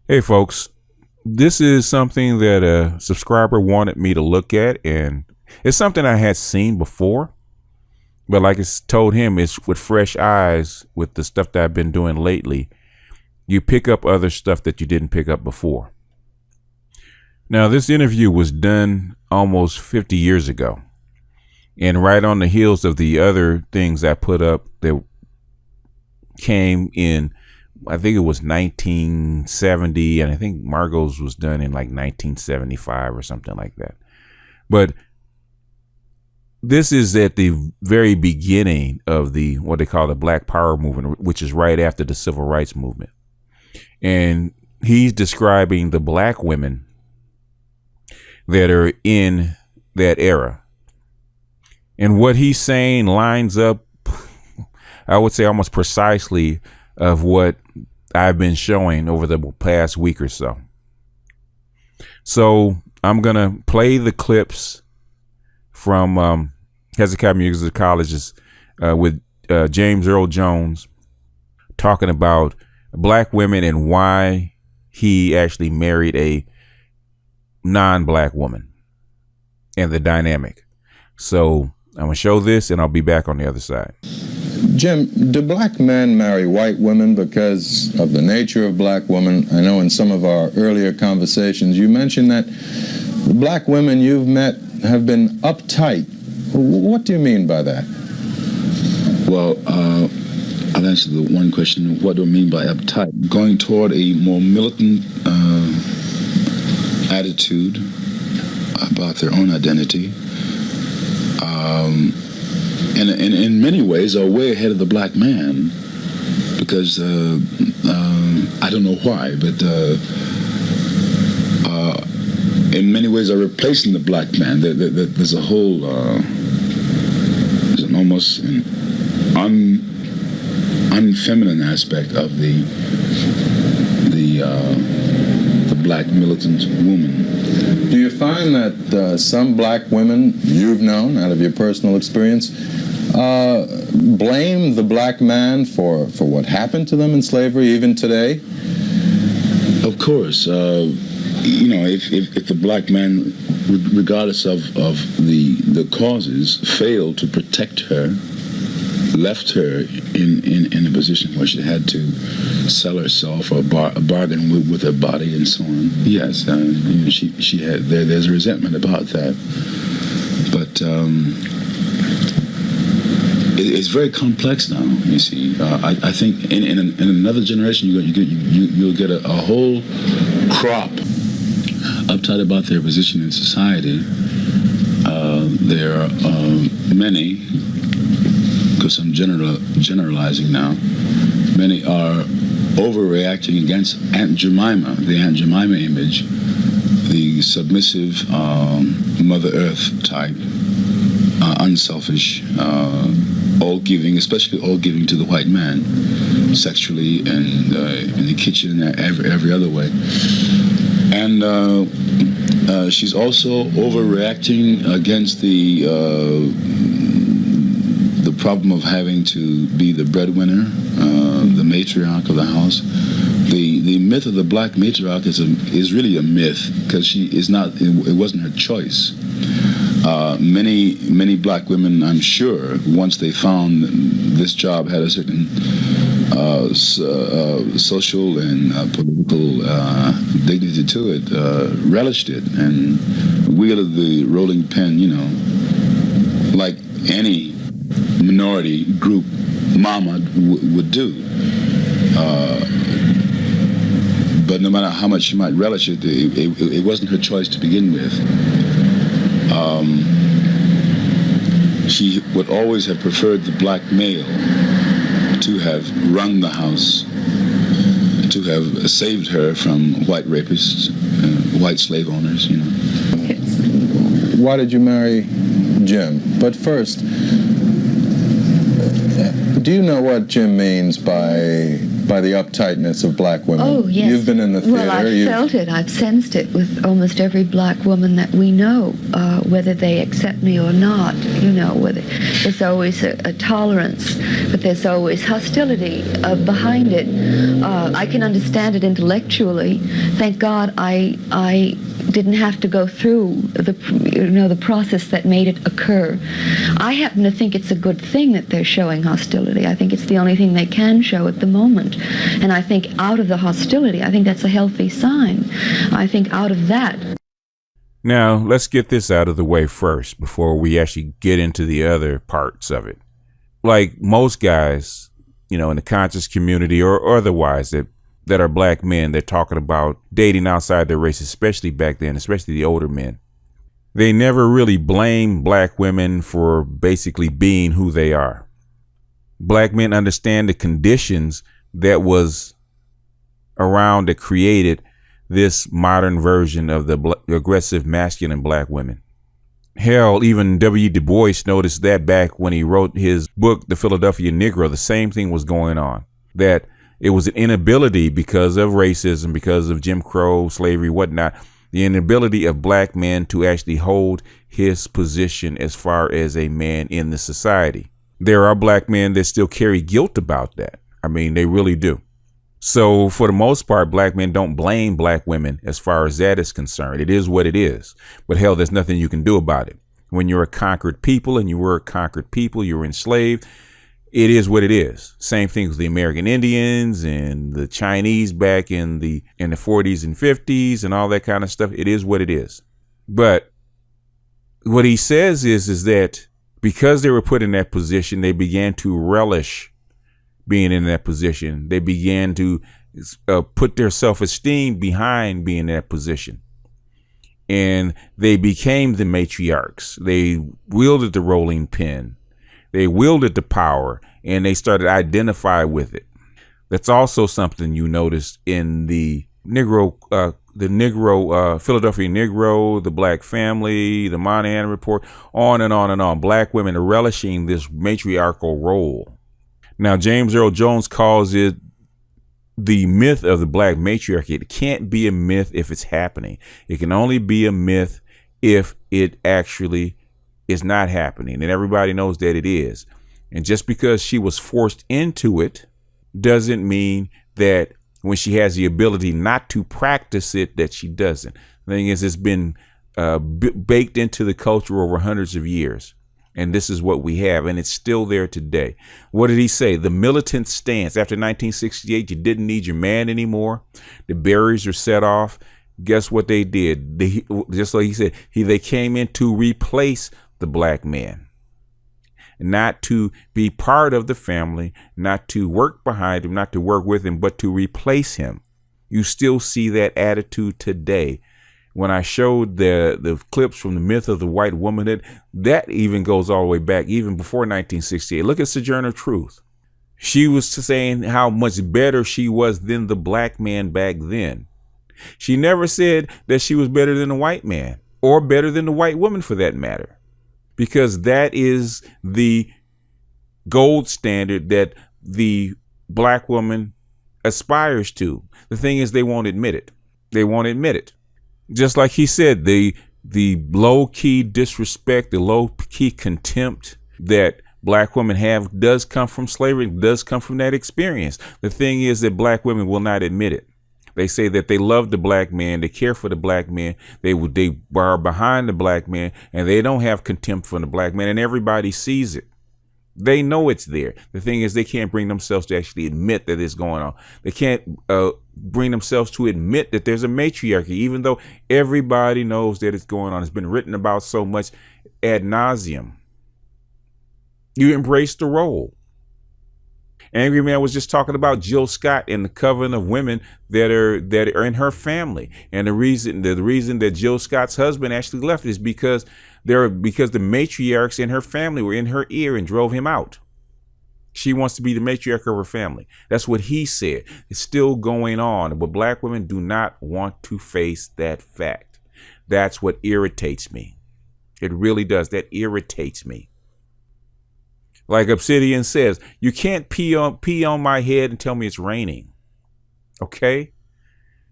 Hey, folks, this is something that a subscriber wanted me to look at, and it's something I had seen before, but like it's told him, it's with fresh eyes with the stuff that I've been doing lately. You pick up other stuff that you didn't pick up before. Now, this interview was done almost 50 years ago, and right on the heels of the other things I put up that came in, I think it was 1970, and I think Margot's was done in like 1975 or something like that. But this is at the very beginning of the what they call the Black Power movement, which is right after the Civil Rights movement. And he's describing the black women that are in that era. And what he's saying lines up, I would say almost precisely, of what I've been showing over the past week or so. So I'm going to play the clips from Hezekiah Music College's with James Earl Jones talking about black women and why he actually married a non-black woman and the dynamic. So I'm going to show this and I'll be back on the other side. Jim, do black men marry white women because of the nature of black women? I know in some of our earlier conversations you mentioned that the black women you've met have been uptight. What do you mean by that? Well, I'll answer the one question, what do I mean by uptight? Going toward a more militant attitude about their own identity. And in many ways are way ahead of the black man, because I don't know why, but in many ways are replacing the black man. There's a whole, there's an almost an unfeminine aspect of the black militant woman. Do you find that some black women you've known, out of your personal experience, blame the black man for what happened to them in slavery, even today? Of course. You know, if the black man, regardless of the causes, failed to protect her, left her in a position where she had to sell herself or bargain with her body and so on. Yes, you know, she had there's a resentment about that, but it's very complex now. You see, I think in another generation you'll get a whole crop uptight about their position in society. There are many, because I'm generalizing now, many are overreacting against Aunt Jemima, the Aunt Jemima image, the submissive Mother Earth type, unselfish, all-giving, especially all-giving to the white man, sexually and in the kitchen, every other way. And she's also overreacting against the problem of having to be the breadwinner, the matriarch of the house. The myth of the black matriarch is really a myth, because she is not. It wasn't her choice. Many black women, I'm sure, once they found this job had a certain social and political dignity to it, relished it and wielded the rolling pen, you know, like any minority group mama would do. But no matter how much she might relish it, it wasn't her choice to begin with. She would always have preferred the black male to have run the house, to have saved her from white rapists, white slave owners, you know. Why did you marry Jim? But first, do you know what Jim means by by the uptightness of black women? Oh, yes. You've been in the theater. Well, I've felt it. I've sensed it with almost every black woman that we know, whether they accept me or not. You know, whether there's always a tolerance, but there's always hostility behind it. I can understand it intellectually. Thank God I didn't have to go through the process that made it occur. I happen to think it's a good thing that they're showing hostility. I think it's the only thing they can show at the moment. And I think out of the hostility, I think that's a healthy sign. I think out of that. Now, let's get this out of the way first before we actually get into the other parts of it. Like most guys, in the conscious community or otherwise that are black men, they're talking about dating outside their race, especially back then, especially the older men. They never really blame black women for basically being who they are. Black men understand the conditions that was around that created this modern version of the aggressive masculine black women. Hell, even W. Du Bois noticed that back when he wrote his book, The Philadelphia Negro. The same thing was going on, that it was an inability because of racism, because of Jim Crow, slavery, whatnot, the inability of black men to actually hold his position as far as a man in the society. There are black men that still carry guilt about that. I mean, they really do. So for the most part, black men don't blame black women as far as that is concerned. It is what it is. But hell, there's nothing you can do about it. When you're a conquered people and you were a conquered people, you're enslaved. It is what it is. Same thing with the American Indians and the Chinese back in the 40s and 50s and all that kind of stuff. It is what it is. But what he says is that because they were put in that position, they began to relish being in that position. They began to put their self-esteem behind being in that position. And they became the matriarchs. They wielded the rolling pin. They wielded the power, and they started to identify with it. That's also something you noticed in the Philadelphia Negro, the Black Family, the Monahan Report, on and on and on. Black women are relishing this matriarchal role. Now, James Earl Jones calls it the myth of the black matriarchy. It can't be a myth if it's happening. It can only be a myth if it actually is not happening. And everybody knows that it is. And just because she was forced into it doesn't mean that when she has the ability not to practice it, that she doesn't. The thing is, it's been baked into the culture over hundreds of years. And this is what we have. And it's still there today. What did he say? The militant stance. After 1968, you didn't need your man anymore. The barriers are set off. Guess what they did? Just like he said, they came in to replace the black man, not to be part of the family, not to work behind him, not to work with him, but to replace him. You still see that attitude today. When I showed the clips from the myth of the white woman, that even goes all the way back, even before 1968. Look at Sojourner Truth. She was saying how much better she was than the black man back then. She never said that she was better than the white man or better than the white woman for that matter, because that is the gold standard that the black woman aspires to. The thing is, they won't admit it. They won't admit it. Just like he said, the low-key disrespect, the low-key contempt that black women have does come from slavery, does come from that experience. The thing is that black women will not admit it. They say that they love the black man, they care for the black man, they are behind the black man, and they don't have contempt for the black man, and everybody sees it. They know it's there. The thing is, they can't bring themselves to actually admit that it's going on. They can't bring themselves to admit that there's a matriarchy, even though everybody knows that it's going on. It's been written about so much ad nauseum. You embrace the role. Angry Man was just talking about Jill Scott and the coven of women that are in her family. And the reason that Jill Scott's husband actually left is because the matriarchs in her family were in her ear and drove him out. She wants to be the matriarch of her family. That's what he said. It's still going on, but black women do not want to face that fact. That's what irritates me. It really does. That irritates me. Like Obsidian says, you can't pee on my head and tell me it's raining. Okay?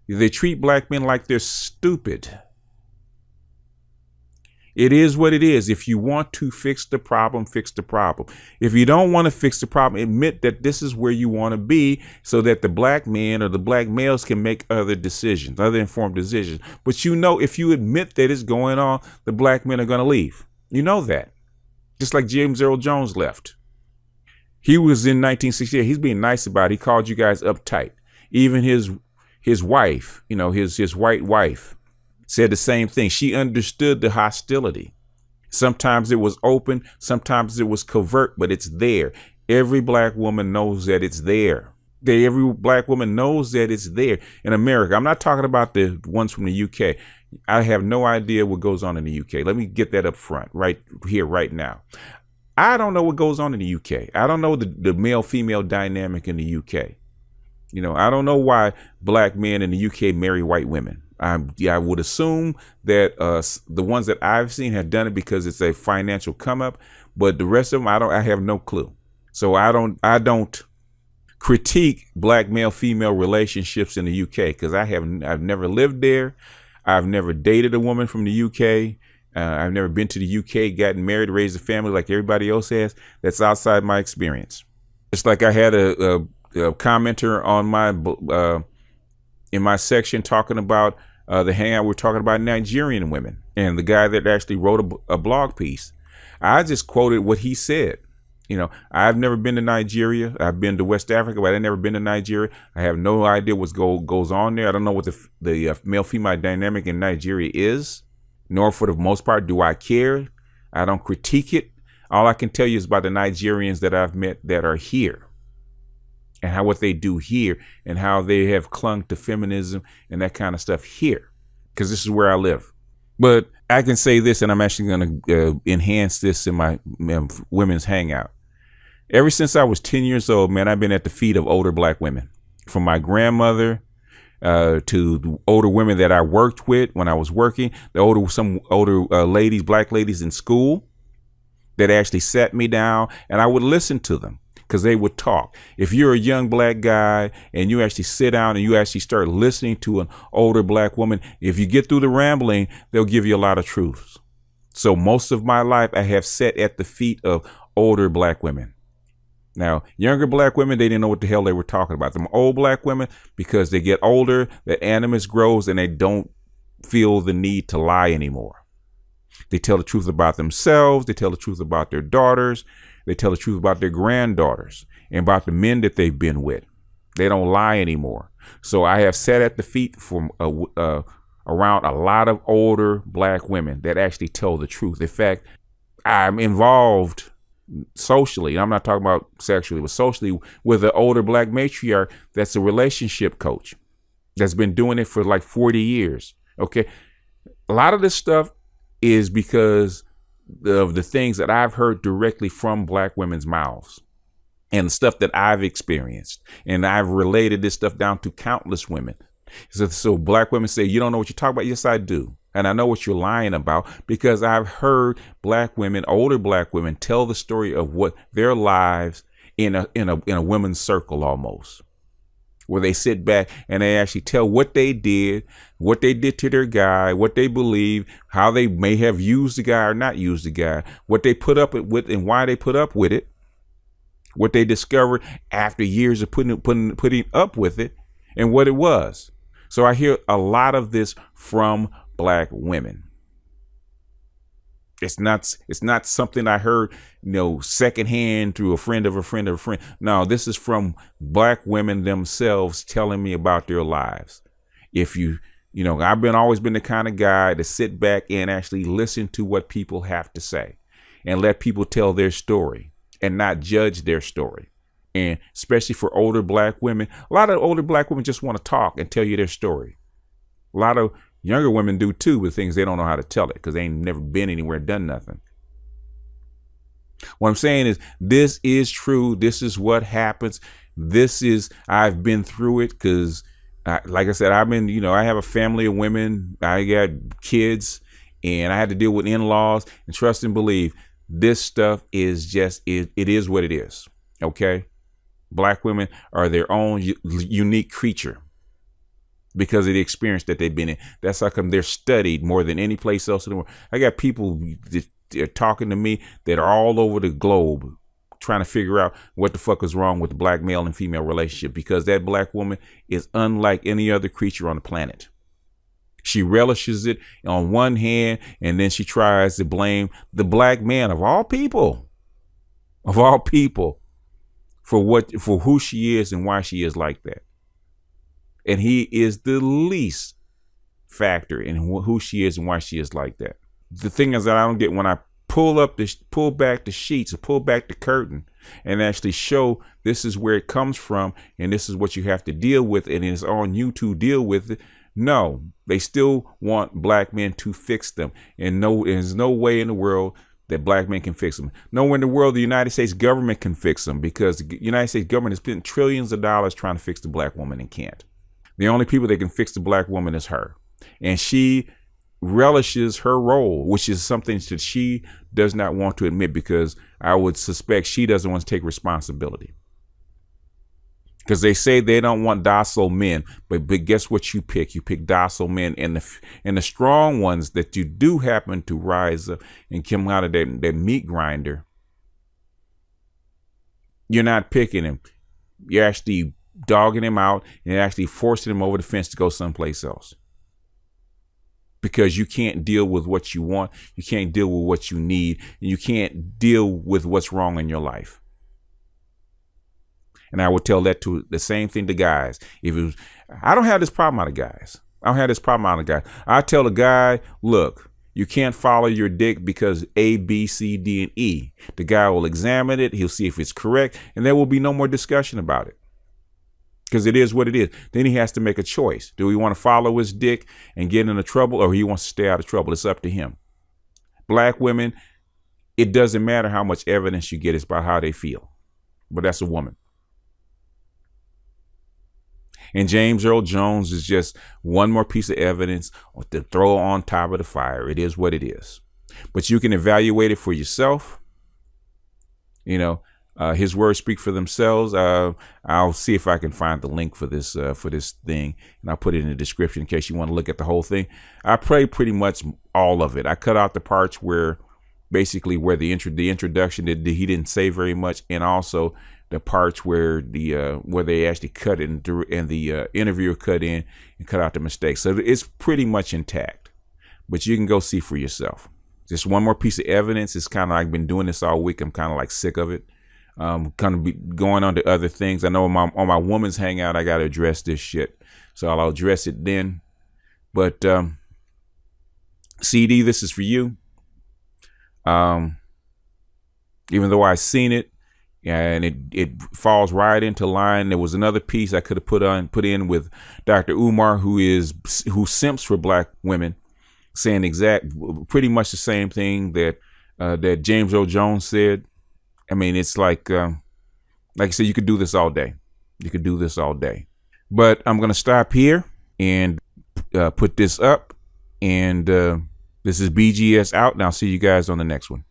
They treat black men like they're stupid. It is what it is. If you want to fix the problem, fix the problem. If you don't want to fix the problem, admit that this is where you want to be so that the black men or the black males can make other decisions, other informed decisions. But you know, if you admit that it's going on, the black men are going to leave. You know that. Just like James Earl Jones left. He was in 1968. He's being nice about it. He called you guys uptight. Even his wife, his white wife, said the same thing. She understood the hostility. Sometimes it was open, sometimes it was covert, but it's there. Every black woman knows that it's there. Every black woman knows that it's there in America. I'm not talking about the ones from the UK. I have no idea what goes on in the UK. Let me get that up front right here, right now. I don't know what goes on in the UK. I don't know the male-female dynamic in the UK. I don't know why black men in the UK marry white women. I would assume that the ones that I've seen have done it because it's a financial come up, but the rest of them, I have no clue. So I don't critique black male female relationships in the UK because I've never lived there. I've never dated a woman from the UK. I've never been to the UK, gotten married, raised a family like everybody else has. That's outside my experience. Just like I had a commenter on my in my section talking about the hangout. We're talking about Nigerian women, and the guy that actually wrote a blog piece. I just quoted what he said. I've never been to Nigeria. I've been to West Africa, but I've never been to Nigeria. I have no idea what goes on there. I don't know what the male-female dynamic in Nigeria is, nor for the most part do I care. I don't critique it. All I can tell you is about the Nigerians that I've met that are here, and what they do here, and how they have clung to feminism and that kind of stuff here, because this is where I live. But I can say this, and I'm actually going to enhance this in my women's hangout. Ever since I was 10 years old, man, I've been at the feet of older black women, from my grandmother to the older women that I worked with when I was working, some older ladies, black ladies in school that actually sat me down, and I would listen to them because they would talk. If you're a young black guy and you actually sit down and you actually start listening to an older black woman, if you get through the rambling, they'll give you a lot of truths. So most of my life, I have sat at the feet of older black women. Now, younger black women, they didn't know what the hell they were talking about. Them old black women, because they get older, the animus grows, and they don't feel the need to lie anymore. They tell the truth about themselves. They tell the truth about their daughters. They tell the truth about their granddaughters and about the men that they've been with. They don't lie anymore. So I have sat at the feet from around a lot of older black women that actually tell the truth. In fact, I'm involved socially. I'm not talking about sexually, but socially with an older black matriarch that's a relationship coach that's been doing it for like 40 years. Okay. A lot of this stuff is because of the things that I've heard directly from black women's mouths and the stuff that I've experienced. And I've related this stuff down to countless women. So black women say, you don't know what you're talking about. Yes, I do. And I know what you're lying about, because I've heard black women, older black women, tell the story of what their lives in a women's circle almost, where they sit back and they actually tell what they did to their guy, what they believe, how they may have used the guy or not used the guy, what they put up with and why they put up with it, what they discovered after years of putting up with it, and what it was. So I hear a lot of this from black women. It's not something I heard, secondhand through a friend of a friend of a friend. No, this is from black women themselves telling me about their lives. If I've always been the kind of guy to sit back and actually listen to what people have to say and let people tell their story and not judge their story. And especially for older black women, a lot of older black women just want to talk and tell you their story. A lot of younger women do too, with things they don't know how to tell it because they ain't never been anywhere, done nothing. What I'm saying is, this is true. This is what happens. I've been through it because, like I said, I have a family of women. I got kids, and I had to deal with in-laws, and trust and believe, This stuff is just, it is what it is. Okay. Black women are their own unique creature because of the experience that they've been in. That's how come they're studied more than any place else in the world. I got people that are talking to me that are all over the globe trying to figure out what the fuck is wrong with the black male and female relationship, because that black woman is unlike any other creature on the planet. She relishes it on one hand, and then she tries to blame the black man of all people, for who she is and why she is like that. And he is the least factor in who she is and why she is like that. The thing is that I don't get, when I pull back the sheets or pull back the curtain and actually show this is where it comes from and this is what you have to deal with and it's on you to deal with it. No, they still want black men to fix them. And there's no way in the world that black men can fix them. Nowhere in the world the United States government can fix them, because the United States government has spent trillions of dollars trying to fix the black woman and can't. The only people that can fix the black woman is her. And she relishes her role, which is something that she does not want to admit, because I would suspect she doesn't want to take responsibility. Because they say they don't want docile men, but guess what you pick? You pick docile men, and the strong ones that you do happen to rise up and come out of that meat grinder. You're not picking him. You're actually dogging him out and actually forcing him over the fence to go someplace else. Because you can't deal with what you want, you can't deal with what you need, and you can't deal with what's wrong in your life. And I would tell that to the same thing to guys. I don't have this problem out of guys. I tell a guy, look, you can't follow your dick because A, B, C, D, and E. The guy will examine it. He'll see if it's correct. And there will be no more discussion about it. Because it is what it is. Then he has to make a choice. Do he want to follow his dick and get into trouble, or he wants to stay out of trouble? It's up to him. Black women, it doesn't matter how much evidence you get. It's about how they feel. But that's a woman. And James Earl Jones is just one more piece of evidence to throw on top of the fire. It is what it is. But you can evaluate it for yourself. You know, his words speak for themselves. I'll see if I can find the link for this thing, and I'll put it in the description in case you want to look at the whole thing. I played pretty much all of it. I cut out the parts where basically where the introduction he didn't say very much, and also the parts where where they actually cut it and the interviewer cut in and cut out the mistakes. So it's pretty much intact, but you can go see for yourself. Just one more piece of evidence. It's kind of like I've been doing this all week. I'm kind of like sick of it. Kind of be going on to other things. I know on my woman's hangout, I got to address this shit. So I'll address it then. But CD, this is for you. Even though I seen it, and it falls right into line. There was another piece I could have put in with Dr. Umar, who simps for black women, saying pretty much the same thing that James Earl Jones said. I mean, it's like I said, you could do this all day. But I'm gonna stop here and put this up. And this is BGS out, and I'll see you guys on the next one.